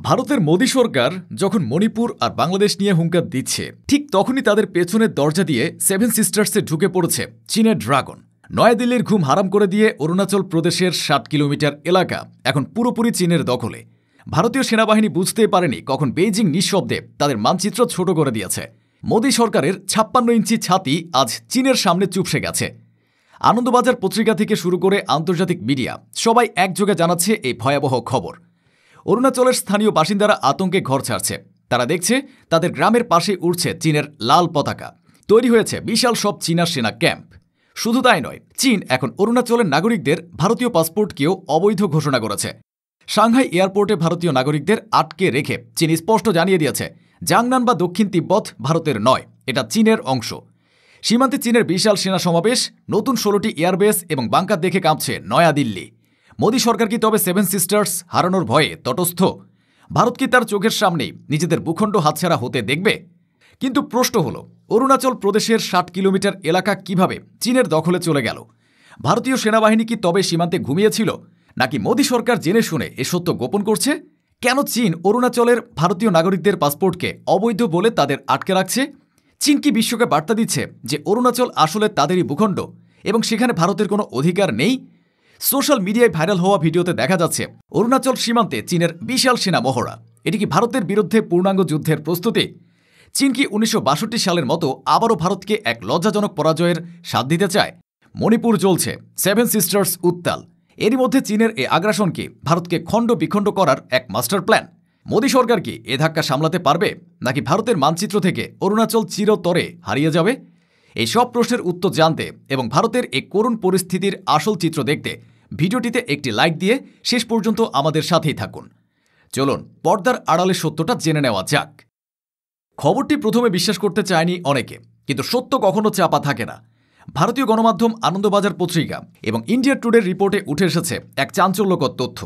ভারতের মোদী সরকার যখন মণিপুর আর বাংলাদেশ নিয়ে হুঙ্কার দিচ্ছে, ঠিক তখনই তাদের পেছনের দরজা দিয়ে সেভেন সিস্টার্সে ঢুকে পড়েছে চীনের ড্রাগন। নয়াদিল্লির ঘুম হারাম করে দিয়ে অরুণাচল প্রদেশের ৬০ কিলোমিটার এলাকা এখন পুরোপুরি চীনের দখলে। ভারতীয় সেনাবাহিনী বুঝতেই পারেনি কখন বেইজিং নিঃশব্দে তাদের মানচিত্র ছোট করে দিয়েছে। মোদী সরকারের ৫৬ ইঞ্চি ছাতি আজ চীনের সামনে চুপসে গেছে। আনন্দবাজার পত্রিকা থেকে শুরু করে আন্তর্জাতিক মিডিয়া সবাই একযোগে জানাচ্ছে এই ভয়াবহ খবর। অরুণাচলের স্থানীয় বাসিন্দারা আতঙ্কে ঘর ছাড়ছে। তারা দেখছে তাদের গ্রামের পাশে উড়ছে চীনের লাল পতাকা। তৈরি হয়েছে বিশাল সব চীনা সেনা ক্যাম্প। শুধু তাই নয়, চীন এখন অরুণাচলের নাগরিকদের ভারতীয় পাসপোর্টকেও অবৈধ ঘোষণা করেছে। সাংহাই এয়ারপোর্টে ভারতীয় নাগরিকদের আটকে রেখে চীন স্পষ্ট জানিয়ে দিয়েছে, জাংনান বা দক্ষিণ তিব্বত ভারতের নয়, এটা চীনের অংশ। সীমান্তে চীনের বিশাল সেনা সমাবেশ, নতুন ১৬টি এয়ারবেস এবং বাংকার দেখে কাঁপছে নয়াদিল্লি। মোদী সরকার কি তবে সেভেন সিস্টার্স হারানোর ভয়ে তটস্থ? ভারত কি তার চোখের সামনেই নিজেদের ভূখণ্ড হাতছাড়া হতে দেখবে? কিন্তু প্রশ্ন হল, অরুণাচল প্রদেশের ৬০ কিলোমিটার এলাকা কিভাবে চীনের দখলে চলে গেল? ভারতীয় সেনাবাহিনী কি তবে সীমান্তে ঘুমিয়েছিল, নাকি মোদী সরকার জেনে শুনে এ সত্য গোপন করছে? কেন চীন অরুণাচলের ভারতীয় নাগরিকদের পাসপোর্টকে অবৈধ বলে তাদের আটকে রাখছে? চীন কি বিশ্বকে বার্তা দিচ্ছে যে অরুণাচল আসলে তাদেরই ভূখণ্ড এবং সেখানে ভারতের কোনো অধিকার নেই? সোশ্যাল মিডিয়ায় ভাইরাল হওয়া ভিডিওতে দেখা যাচ্ছে অরুণাচল সীমান্তে চীনের বিশাল সেনা মহড়া। এটি কি ভারতের বিরুদ্ধে পূর্ণাঙ্গ যুদ্ধের প্রস্তুতি? চীন কি ১৯৬২ সালের মতো আবারও ভারতকে এক লজ্জাজনক পরাজয়ের স্বাদ দিতে চায়? মণিপুর জ্বলছে, সেভেন সিস্টার্স উত্তাল। এরই মধ্যে চীনের এ আগ্রাসন কি ভারতকে খণ্ড বিখণ্ড করার এক মাস্টার প্ল্যান? মোদী সরকার কি এ ধাক্কা সামলাতে পারবে, নাকি ভারতের মানচিত্র থেকে অরুণাচল চিরতরে হারিয়ে যাবে? এই সব প্রশ্নের উত্তর জানতে এবং ভারতের এই করুণ পরিস্থিতির আসল চিত্র দেখতে ভিডিওটিতে একটি লাইক দিয়ে শেষ পর্যন্ত আমাদের সাথেই থাকুন। চলুন পর্দার আড়ালের সত্যটা জেনে নেওয়া যাক। খবরটি প্রথমে বিশ্বাস করতে চায়নি অনেকে, কিন্তু সত্য কখনো চাপা থাকে না। ভারতীয় গণমাধ্যম আনন্দবাজার পত্রিকা এবং ইন্ডিয়া টুডের রিপোর্টে উঠে এসেছে এক চাঞ্চল্যকর তথ্য।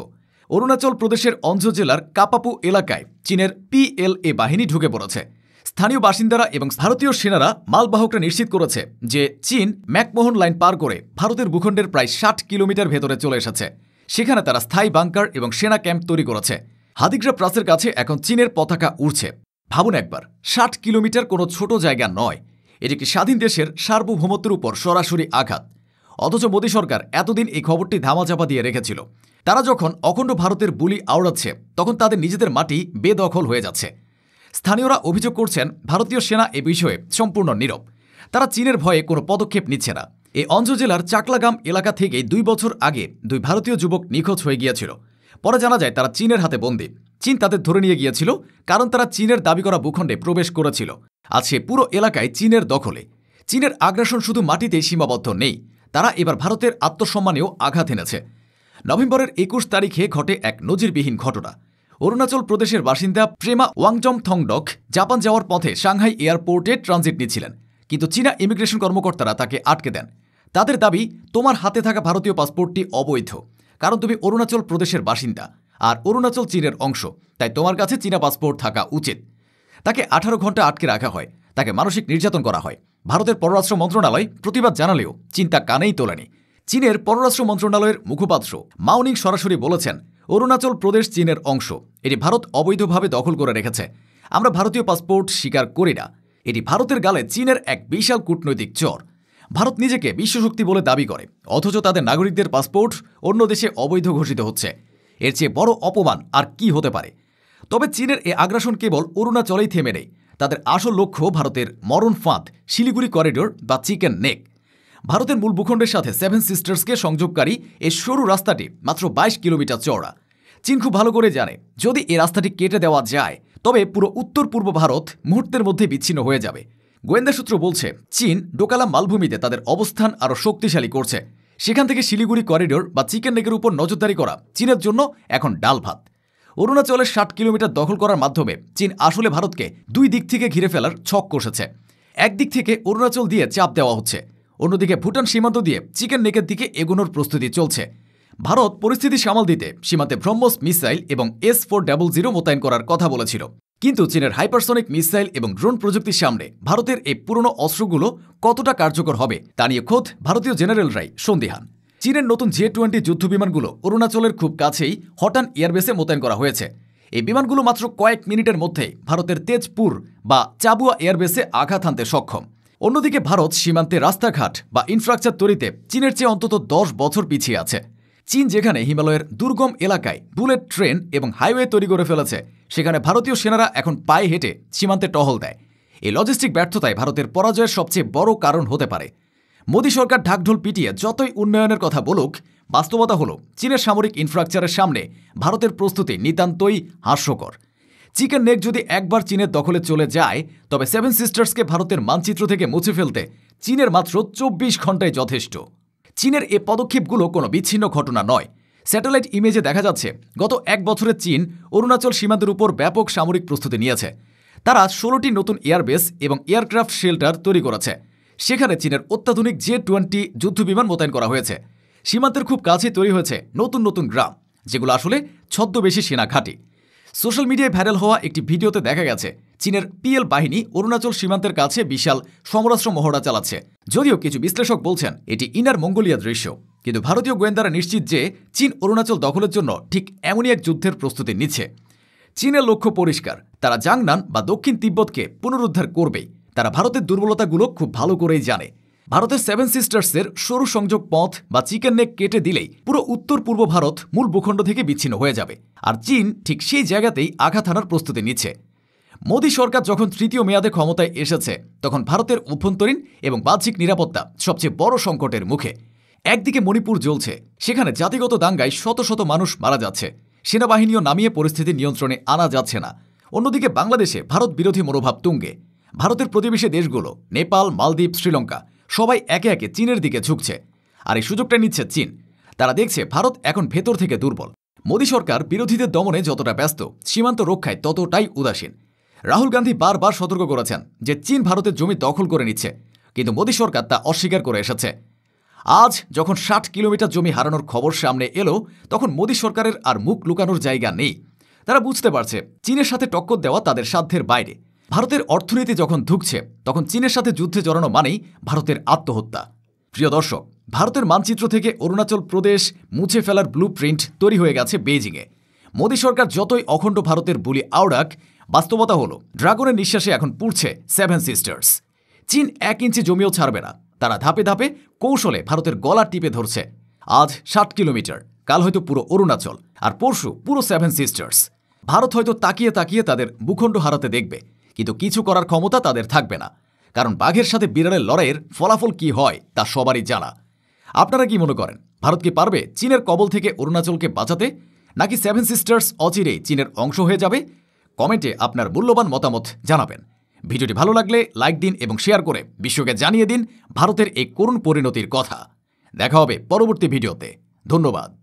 অরুণাচল প্রদেশের অঞ্জ জেলার কাপাপু এলাকায় চীনের PLA বাহিনী ঢুকে পড়েছে। স্থানীয় বাসিন্দারা এবং ভারতীয় সেনারা মালবাহকরা নিশ্চিত করেছে যে চীন ম্যাকমোহন লাইন পার করে ভারতের ভূখণ্ডের প্রায় ৬০ কিলোমিটার ভেতরে চলে এসেছে। সেখানে তারা স্থায়ী বাংকার এবং সেনা ক্যাম্প তৈরি করেছে। হাদিগ্রা প্রাসের কাছে এখন চীনের পতাকা উড়ছে। ভাবুন একবার, ৬০ কিলোমিটার কোনো ছোট জায়গা নয়। এটি একটি স্বাধীন দেশের সার্বভৌমত্বের উপর সরাসরি আঘাত। অথচ মোদী সরকার এতদিন এই খবরটি ধামাচাপা দিয়ে রেখেছিল। তারা যখন অখণ্ড ভারতের বুলি আওড়াচ্ছে, তখন তাদের নিজেদের মাটি বেদখল হয়ে যাচ্ছে। স্থানীয়রা অভিযোগ করছেন ভারতীয় সেনা এ বিষয়ে সম্পূর্ণ নীরব। তারা চীনের ভয়ে কোনো পদক্ষেপ নিচ্ছে না। এই অঞ্জ জেলার চাকলাগাম এলাকা থেকে ২ বছর আগে ২ ভারতীয় যুবক নিখোঁজ হয়ে গিয়েছিল। পরে জানা যায় তারা চীনের হাতে বন্দী। চীন তাদের ধরে নিয়ে গিয়েছিল কারণ তারা চীনের দাবি করা ভূখণ্ডে প্রবেশ করেছিল। আজ সে পুরো এলাকায় চীনের দখলে। চীনের আগ্রাসন শুধু মাটিতেই সীমাবদ্ধ নেই, তারা এবার ভারতের আত্মসম্মানেও আঘাত এনেছে। নভেম্বরের ২১ তারিখে ঘটে এক নজিরবিহীন ঘটনা। অরুণাচল প্রদেশের বাসিন্দা প্রেমা ওয়াংজম থংডক জাপান যাওয়ার পথে সাংহাই এয়ারপোর্টে ট্রানজিট নিচ্ছিলেন, কিন্তু চীনা ইমিগ্রেশন কর্মকর্তারা তাকে আটকে দেন। তাদের দাবি, তোমার হাতে থাকা ভারতীয় পাসপোর্টটি অবৈধ, কারণ তুমি অরুণাচল প্রদেশের বাসিন্দা আর অরুণাচল চীনের অংশ, তাই তোমার কাছে চীনা পাসপোর্ট থাকা উচিত। তাকে ১৮ ঘন্টা আটকে রাখা হয়, তাকে মানসিক নির্যাতন করা হয়। ভারতের পররাষ্ট্র মন্ত্রণালয় প্রতিবাদ জানালেও চীন তা কানেই তোলেনি। চীনের পররাষ্ট্র মন্ত্রণালয়ের মুখপাত্র মাওনিং সরাসরি বলেছেন, অরুণাচল প্রদেশ চীনের অংশ, এটি ভারত অবৈধভাবে দখল করে রেখেছে। আমরা ভারতীয় পাসপোর্ট স্বীকার করি না। এটি ভারতের গালে চীনের এক বিশাল কূটনৈতিক চর। ভারত নিজেকে বিশ্বশক্তি বলে দাবি করে, অথচ তাদের নাগরিকদের পাসপোর্ট অন্য দেশে অবৈধ ঘোষিত হচ্ছে। এর চেয়ে বড় অপমান আর কি হতে পারে? তবে চীনের এ আগ্রাসন কেবল অরুণাচলেই থেমে নেই। তাদের আসল লক্ষ্য ভারতের মরণ ফাঁদ, শিলিগুড়ি করিডোর বা চিকেন নেক। ভারতের মূল ভূখণ্ডের সাথে সেভেন সিস্টার্সকে সংযোগকারী এই সরু রাস্তাটি মাত্র ২২ কিলোমিটার চওড়া। চীন খুব ভালো করে জানে, যদি এই রাস্তাটি কেটে দেওয়া যায় তবে পুরো উত্তর পূর্ব ভারত মুহূর্তের মধ্যে বিচ্ছিন্ন হয়ে যাবে। গোয়েন্দা সূত্র বলছে, চীন ডোকালাম মালভূমিতে তাদের অবস্থান আরও শক্তিশালী করছে। সেখান থেকে শিলিগুড়ি করিডোর বা চিকেন নেকের উপর নজরদারি করা চীনের জন্য এখন ডাল ভাত। অরুণাচলের ৬০ কিলোমিটার দখল করার মাধ্যমে চীন আসলে ভারতকে ২ দিক থেকে ঘিরে ফেলার ছক কষেছে। একদিক থেকে অরুণাচল দিয়ে চাপ দেওয়া হচ্ছে, অন্যদিকে ভুটান সীমান্ত দিয়ে চিকেন নেকের দিকে এগোনোর প্রস্তুতি চলছে। ভারত পরিস্থিতি সামাল দিতে সীমান্তে ব্রহ্মস মিসাইল এবং S-400 মোতায়েন করার কথা বলেছিল। কিন্তু চীনের হাইপারসনিক মিসাইল এবং ড্রোন প্রযুক্তির সামনে ভারতের এই পুরনো অস্ত্রগুলো কতটা কার্যকর হবে তা নিয়ে খোদ ভারতীয় জেনারেলরাই সন্দিহান। চীনের নতুন J-20 যুদ্ধবিমানগুলো অরুণাচলের খুব কাছেই হটান এয়ারবেসে মোতায়েন করা হয়েছে। এই বিমানগুলো মাত্র কয়েক মিনিটের মধ্যেই ভারতের তেজপুর বা চাবুয়া এয়ারবেসে আঘাত হানতে সক্ষম। অন্যদিকে ভারত সীমান্তে রাস্তাঘাট বা ইনফ্রাস্ট্রাকচার তৈরিতে চীনের চেয়ে অন্তত 10 বছর পিছিয়ে আছে। চীন যেখানে হিমালয়ের দুর্গম এলাকায় বুলেট ট্রেন এবং হাইওয়ে তৈরি করে ফেলেছে, সেখানে ভারতীয় সেনারা এখন পায়ে হেঁটে সীমান্তে টহল দেয়। এই লজিস্টিক ব্যর্থতায় ভারতের পরাজয়ের সবচেয়ে বড় কারণ হতে পারে। মোদী সরকার ঢাকঢোল পিটিয়ে যতই উন্নয়নের কথা বলুক, বাস্তবতা হলো চীনের সামরিক ইনফ্রাস্ট্রাকচারের সামনে ভারতের প্রস্তুতি নিতান্তই হাস্যকর। চিকেন নেক যদি একবার চীনের দখলে চলে যায়, তবে সেভেন সিস্টার্সকে ভারতের মানচিত্র থেকে মুছে ফেলতে চীনের মাত্র 24 ঘণ্টায় যথেষ্ট। চীনের এ পদক্ষেপগুলো কোনো বিচ্ছিন্ন ঘটনা নয়। স্যাটেলাইট ইমেজে দেখা যাচ্ছে গত 1 বছরে চীন অরুণাচল সীমান্তের উপর ব্যাপক সামরিক প্রস্তুতি নিয়েছে। তারা 16টি নতুন এয়ারবেস এবং এয়ারক্রাফট শেল্টার তৈরি করেছে। সেখানে চীনের অত্যাধুনিক J-20 যুদ্ধবিমান মোতায়েন করা হয়েছে। সীমান্তের খুব কাছে তৈরি হয়েছে নতুন নতুন গ্রাম, যেগুলো আসলে ছদ্মবেশী সেনা ঘাঁটি। সোশ্যাল মিডিয়ায় ভাইরাল হওয়া একটি ভিডিওতে দেখা গেছে চীনের PL বাহিনী অরুণাচল সীমান্তের কাছে বিশাল সমরাস্ত্র মহড়া চালাচ্ছে। যদিও কিছু বিশ্লেষক বলছেন এটি ইনার মঙ্গোলিয়া দৃশ্য, কিন্তু ভারতীয় গোয়েন্দারা নিশ্চিত যে চীন অরুণাচল দখলের জন্য ঠিক এমনই এক যুদ্ধের প্রস্তুতি নিচ্ছে। চীনের লক্ষ্য পরিষ্কার, তারা জাংনান বা দক্ষিণ তিব্বতকে পুনরুদ্ধার করবেই। তারা ভারতের দুর্বলতাগুলো খুব ভালো করেই জানে। ভারতের সেভেন সিস্টার্সের সরু সংযোগ পথ বা চিকেন নেক কেটে দিলেই পুরো উত্তর পূর্ব ভারত মূল ভূখণ্ড থেকে বিচ্ছিন্ন হয়ে যাবে, আর চীন ঠিক সেই জায়গাতেই আঘাত হানার প্রস্তুতি নিচ্ছে। মোদী সরকার যখন তৃতীয় মেয়াদে ক্ষমতায় এসেছে, তখন ভারতের অভ্যন্তরীণ এবং বাহ্যিক নিরাপত্তা সবচেয়ে বড় সংকটের মুখে। একদিকে মণিপুর জ্বলছে, সেখানে জাতিগত দাঙ্গায় শত শত মানুষ মারা যাচ্ছে, সেনাবাহিনীও নামিয়ে পরিস্থিতি নিয়ন্ত্রণে আনা যাচ্ছে না। অন্যদিকে বাংলাদেশে ভারত বিরোধী মনোভাব তুঙ্গে। ভারতের প্রতিবেশী দেশগুলো নেপাল, মালদ্বীপ, শ্রীলঙ্কা সবাই একে একে চীনের দিকে ঝুঁকছে, আর এই সুযোগটা নিচ্ছে চীন। তারা দেখছে ভারত এখন ভেতর থেকে দুর্বল। মোদী সরকার বিরোধীদের দমনে যতটা ব্যস্ত, সীমান্ত রক্ষায় ততটাই উদাসীন। রাহুল গান্ধী বারবার সতর্ক করেছেন যে চীন ভারতের জমি দখল করে নিচ্ছে, কিন্তু মোদী সরকার তা অস্বীকার করে এসেছে। আজ যখন 60 কিলোমিটার জমি হারানোর খবর সামনে এলো, তখন মোদী সরকারের আর মুখ লুকানোর জায়গা নেই। তারা বুঝতে পারছে চীনের সাথে টক্কর দেওয়া তাদের সাধ্যের বাইরে। ভারতের অর্থনীতি যখন ধুঁকছে, তখন চীনের সাথে যুদ্ধে জড়ানো মানেই ভারতের আত্মহত্যা। প্রিয় দর্শক, ভারতের মানচিত্র থেকে অরুণাচল প্রদেশ মুছে ফেলার ব্লু প্রিন্ট তৈরি হয়ে গেছে বেইজিংয়ে। মোদী সরকার যতই অখণ্ড ভারতের বুলি আওড়াক, বাস্তবতা হলো ড্রাগনের নিঃশ্বাসে এখন পুড়ছে সেভেন সিস্টার্স। চীন 1 ইঞ্চি জমিও ছাড়বে না। তারা ধাপে ধাপে কৌশলে ভারতের গলা টিপে ধরছে। আজ 60 কিলোমিটার, কাল হয়তো পুরো অরুণাচল, আর পরশু পুরো সেভেন সিস্টার্স। ভারত হয়তো তাকিয়ে তাকিয়ে তাদের ভূখণ্ড হারাতে দেখবে, কিন্তু কিছু করার ক্ষমতা তাদের থাকবে না। কারণ বাঘের সাথে বিড়ালের লড়াইয়ের ফলাফল কি হয় তা সবারই জানা। আপনারা কি মনে করেন, ভারত কি পারবে চীনের কবল থেকে অরুণাচলকে বাঁচাতে, নাকি সেভেন সিস্টার্স অচিরেই চীনের অংশ হয়ে যাবে? কমেন্টে আপনার মূল্যবান মতামত জানাবেন। ভিডিওটি ভালো লাগলে লাইক দিন এবং শেয়ার করে বিশ্বকে জানিয়ে দিন ভারতের এই করুণ পরিণতির কথা। দেখা হবে পরবর্তী ভিডিওতে। ধন্যবাদ।